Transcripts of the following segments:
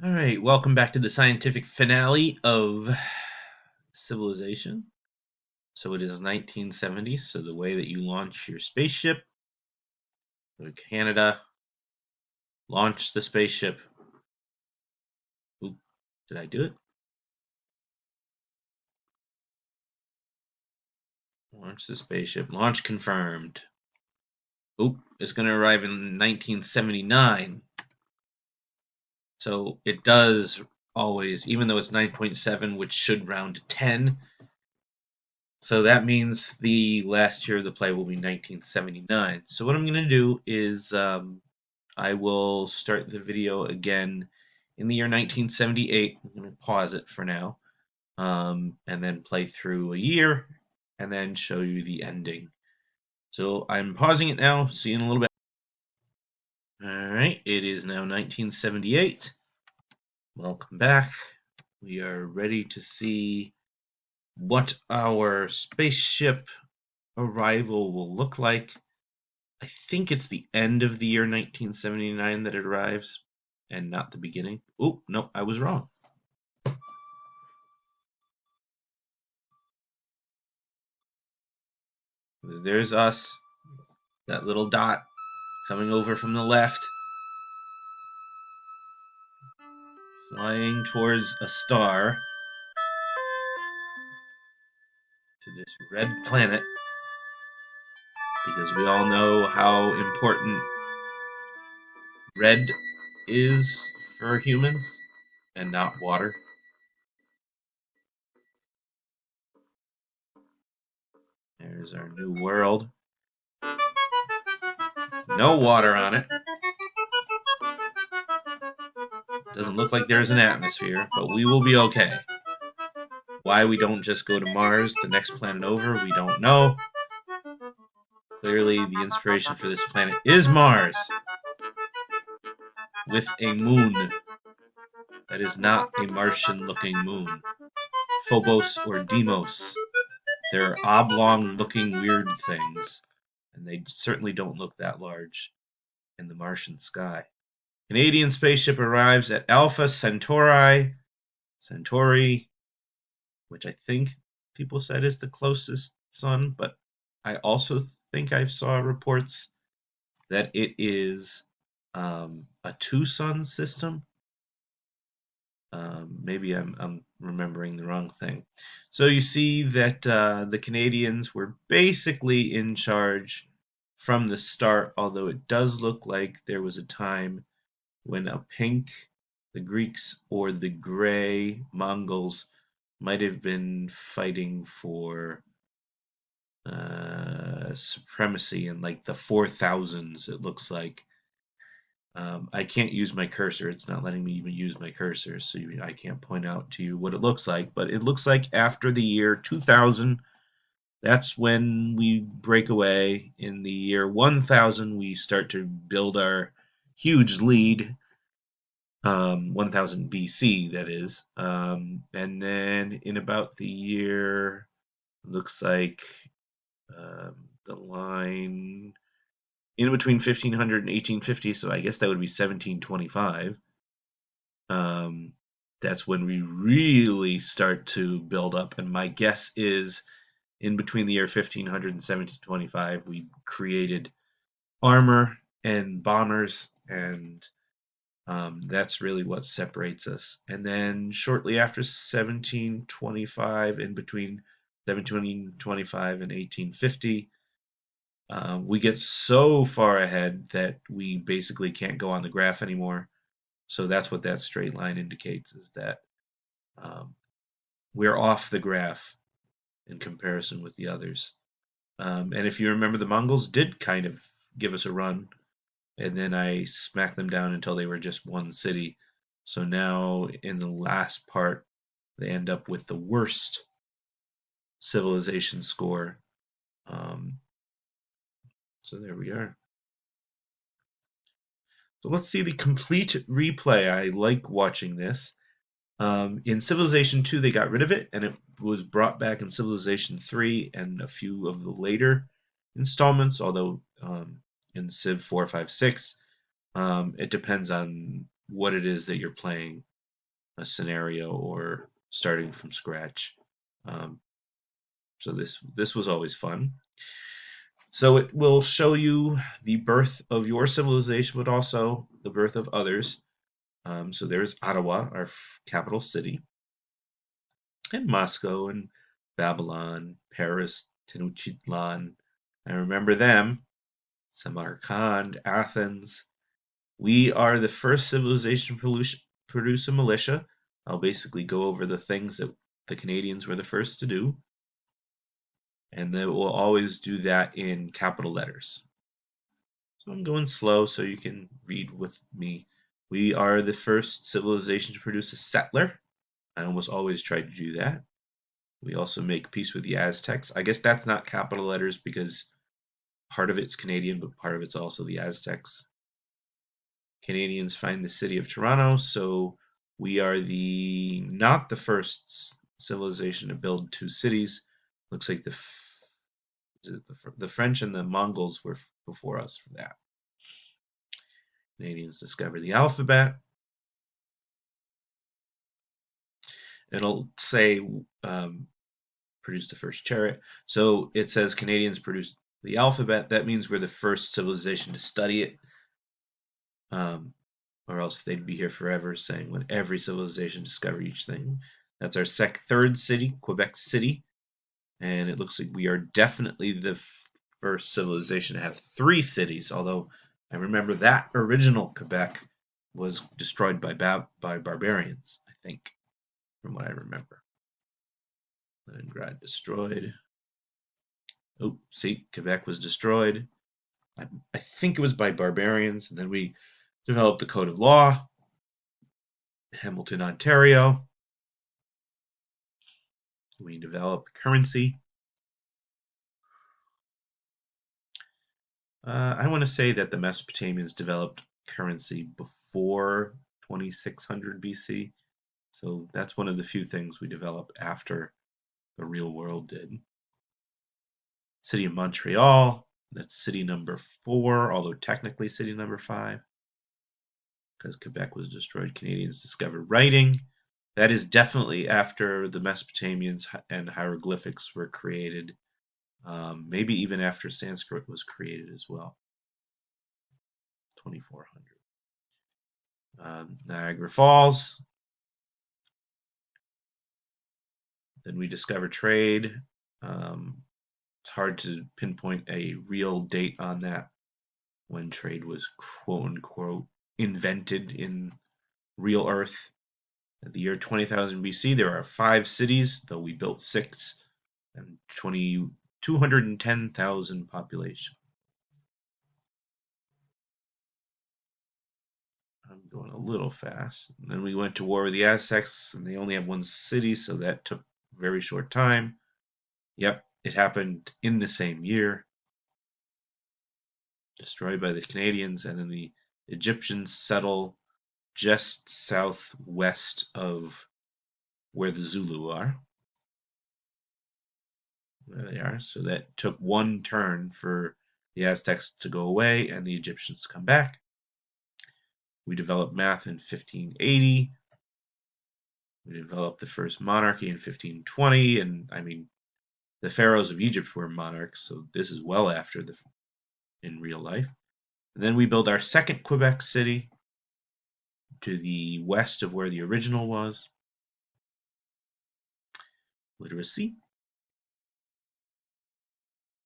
All right, welcome back to the scientific finale of Civilization. So it is 1970, so the way that you launch your spaceship, go to Canada, launch the spaceship. Oop, did I do it? Launch the spaceship, launch confirmed. Oop, it's going to arrive in 1979. So it does always, even though it's 9.7, which should round to 10. So that means the last year of the play will be 1979. So what I'm going to do is I will start the video again in the year 1978. I'm going to pause it for now, and then play through a year, and then show you the ending. So I'm pausing it now. See you in a little bit. All right, it is now 1978. Welcome back. We are ready to see what our spaceship arrival will look like. I think it's the end of the year 1979 that it arrives, and not the beginning. Oh, no, I was wrong. There's us, that little dot coming over from the left, flying towards a star to this red planet, because we all know how important red is for humans and not water. There's our new world. No water on it. Doesn't look like there's an atmosphere, but we will be okay. Why we don't just go to Mars, the next planet over, we don't know. Clearly, the inspiration for this planet is Mars, with a moon that is not a Martian-looking moon. Phobos or Deimos. They're oblong-looking weird things, and they certainly don't look that large in the Martian sky. Canadian spaceship arrives at Alpha Centauri, which I think people said is the closest sun, but I also think I saw reports that it is a two-sun system. Maybe I'm remembering the wrong thing. So you see that the Canadians were basically in charge from the start, although it does look like there was a time when a pink, the Greeks, or the gray Mongols might have been fighting for supremacy in like the 4000s, it looks like. I can't use my cursor. It's not letting me even use my cursor, so I can't point out to you what it looks like. But it looks like after the year 2000, that's when we break away. In the year 1000, we start to build our huge lead. 1000 BC, that is. And then in about the year, looks like the line in between 1500 and 1850, so I guess that would be 1725. That's when we really start to build up, and my guess is in between the year 1500 and 1725, we created armor and bombers, and that's really what separates us. And then shortly after 1725, in between 1725 and 1850, we get so far ahead that we basically can't go on the graph anymore. So that's what that straight line indicates, is that um, we're off the graph in comparison with the others. And if you remember, the Mongols did kind of give us a run, and then I smacked them down until they were just one city. So now in the last part, they end up with the worst civilization score. Um, so there we are. So let's see the complete replay. I like watching this. In Civilization 2, they got rid of it, and it was brought back in Civilization 3 and a few of the later installments, although in Civ 4, 5, 6, it depends on what it is that you're playing. a scenario or starting from scratch. Um, so this was always fun. So it will show you the birth of your civilization, but also the birth of others. So there's Ottawa, our capital city, and Moscow and Babylon, Paris, Tenochtitlan. I remember them. Samarkand, Athens. We are the first civilization to produce a militia. I'll basically go over the things that the Canadians were the first to do, and they will always do that in capital letters. So I'm going slow so you can read with me. We are the first civilization to produce a settler. I almost always try to do that. We also make peace with the Aztecs. I guess that's not capital letters because part of it's Canadian, but part of it's also the Aztecs. Canadians find the city of Toronto, so we are not the first civilization to build two cities. Looks like the French and the Mongols were before us for that. Canadians discover the alphabet. It'll say produced the first chariot. So it says Canadians produced the alphabet. That means we're the first civilization to study it. Or else they'd be here forever saying when every civilization discovered each thing. That's our third city, Quebec City. And it looks like we are definitely the first civilization to have three cities, although I remember that original Quebec was destroyed by barbarians, I think, from what I remember. Leningrad destroyed. Oh, see, Quebec was destroyed. I think it was by barbarians, and then we developed the Code of Law. Hamilton, Ontario. We developed currency. I want to say that the Mesopotamians developed currency before 2600 BC. So that's one of the few things we developed after the real world did. City of Montreal, that's city number 4, although technically city number 5, because Quebec was destroyed. Canadians discovered writing. That is definitely after the Mesopotamians and hieroglyphics were created. Maybe even after Sanskrit was created as well. 2400. Niagara Falls. Then we discover trade. It's hard to pinpoint a real date on that when trade was quote unquote invented in real Earth. At the year 20,000 BC, there are 5 cities, though we built 6, and 210,000 population. I'm going a little fast. And then we went to war with the Aztecs, and they only have 1 city, so that took a very short time. Yep, it happened in the same year. Destroyed by the Canadians, and then the Egyptians settle just southwest of where the Zulu are. There they are. So that took 1 turn for the Aztecs to go away and the Egyptians to come back. We developed math in 1580. We developed the first monarchy in 1520, and I mean, the pharaohs of Egypt were monarchs, so this is well after in real life. And then we built our second Quebec city to the west of where the original was. Literacy.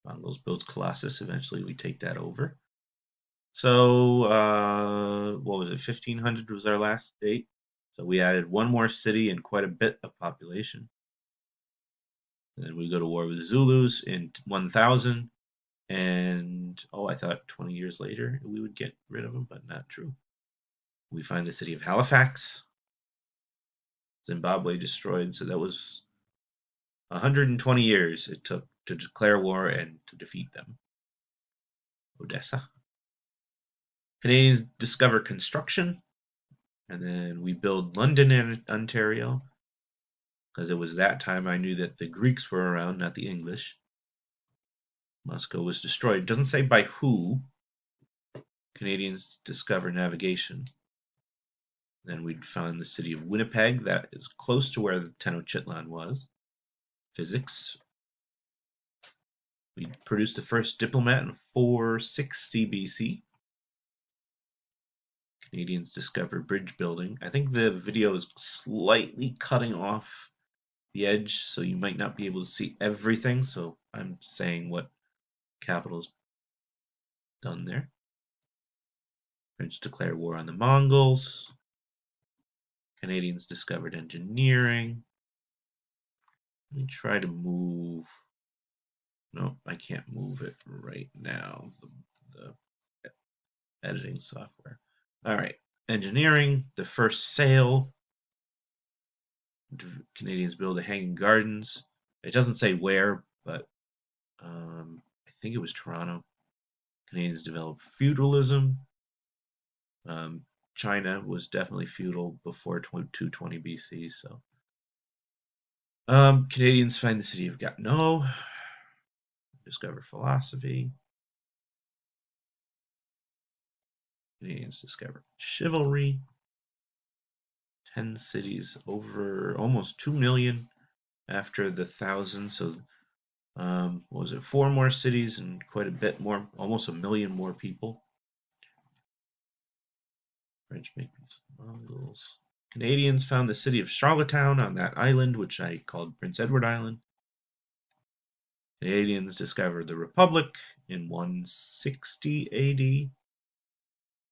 Mongols built Colossus. Eventually, we take that over. So, what was it? 1500 was our last date. So we added 1 more city and quite a bit of population. And then we go to war with the Zulus in 1000. And, oh, I thought 20 years later we would get rid of them, but not true. We find the city of Halifax. Zimbabwe destroyed, so that was 120 years it took to declare war and to defeat them. Odessa. Canadians discover construction, and then we build London and Ontario, because it was that time I knew that the Greeks were around, not the English. Moscow was destroyed. It doesn't say by who. Canadians discover navigation. Then we'd found the city of Winnipeg, that is close to where the Tenochtitlan was. Physics. We produced the first diplomat in 460 BC. Canadians discovered bridge building. I think the video is slightly cutting off the edge, so you might not be able to see everything. So I'm saying what capital's done there. French declare war on the Mongols. Canadians discovered engineering. Let me try to move. No, I can't move it right now. The editing software. All right. Engineering, the first sail. Canadians build a hanging gardens. It doesn't say where, but I think it was Toronto. Canadians developed feudalism. China was definitely feudal before 220 BC. So Canadians find the city of Gatineau. Discover philosophy. Canadians discover chivalry. 10 cities, over almost 2 million after the 1,000. So, what was it? 4 more cities and quite a bit more, almost 1 million more people. French make peace with the Mongols. Canadians found the city of Charlottetown on that island, which I called Prince Edward Island. Canadians discovered the Republic in 160 AD.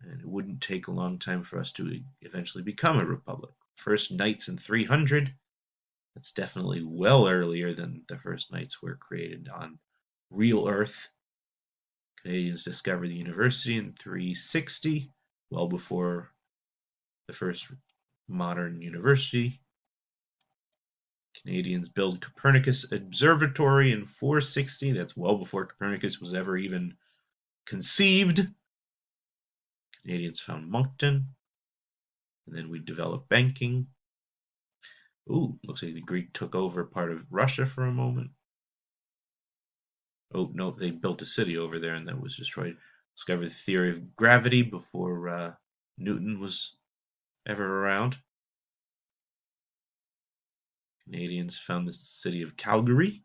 And it wouldn't take a long time for us to eventually become a republic. First knights in 300. That's definitely well earlier than the first knights were created on real Earth. Canadians discovered the university in 360, well before the first modern university. Canadians build Copernicus Observatory in 460. That's well before Copernicus was ever even conceived. Canadians found Moncton. And then we developed banking. Ooh, looks like the Greek took over part of Russia for a moment. Oh, no, they built a city over there and that was destroyed. Discovered the theory of gravity before Newton was ever around. Canadians found the city of Calgary.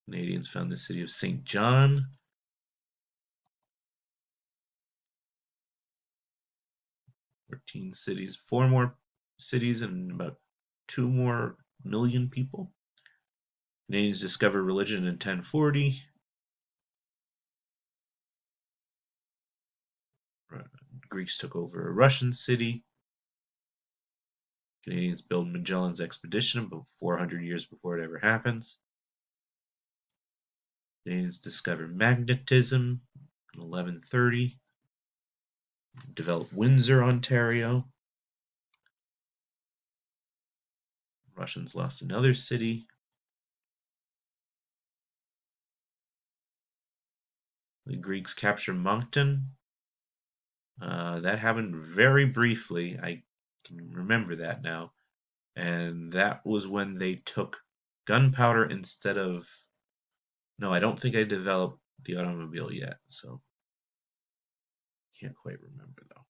Canadians found the city of St. John. 14 cities, 4 more cities and about 2 more million people. Canadians discovered religion in 1040. Greeks took over a Russian city. Canadians build Magellan's expedition about 400 years before it ever happens. Canadians discover magnetism in 1130. Develop Windsor, Ontario. Russians lost another city. The Greeks capture Moncton. That happened very briefly. I can remember that now. And that was when they took gunpowder instead of. No, I don't think I developed the automobile yet, so can't quite remember though.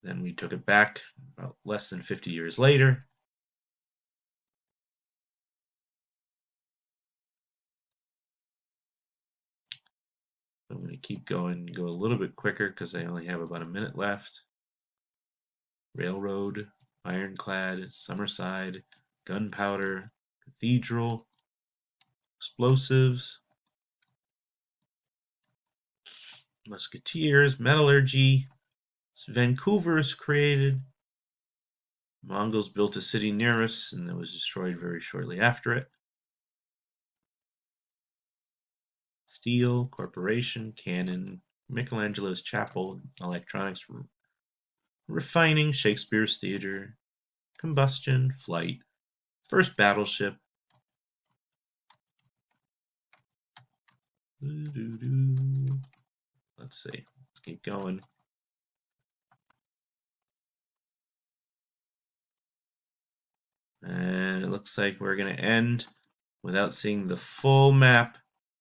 Then we took it back about less than 50 years later. I'm going to keep going, go a little bit quicker because I only have about a minute left. Railroad, ironclad, Summerside, gunpowder, cathedral, explosives, musketeers, metallurgy. Vancouver is created. Mongols built a city near us and it was destroyed very shortly after it. Steel, corporation, cannon, Michelangelo's chapel, electronics, refining, Shakespeare's theater, combustion, flight, first battleship. Let's see. Let's keep going. And it looks like we're going to end without seeing the full map,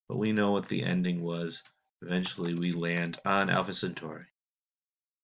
but we know what the ending was. Eventually we land on Alpha Centauri.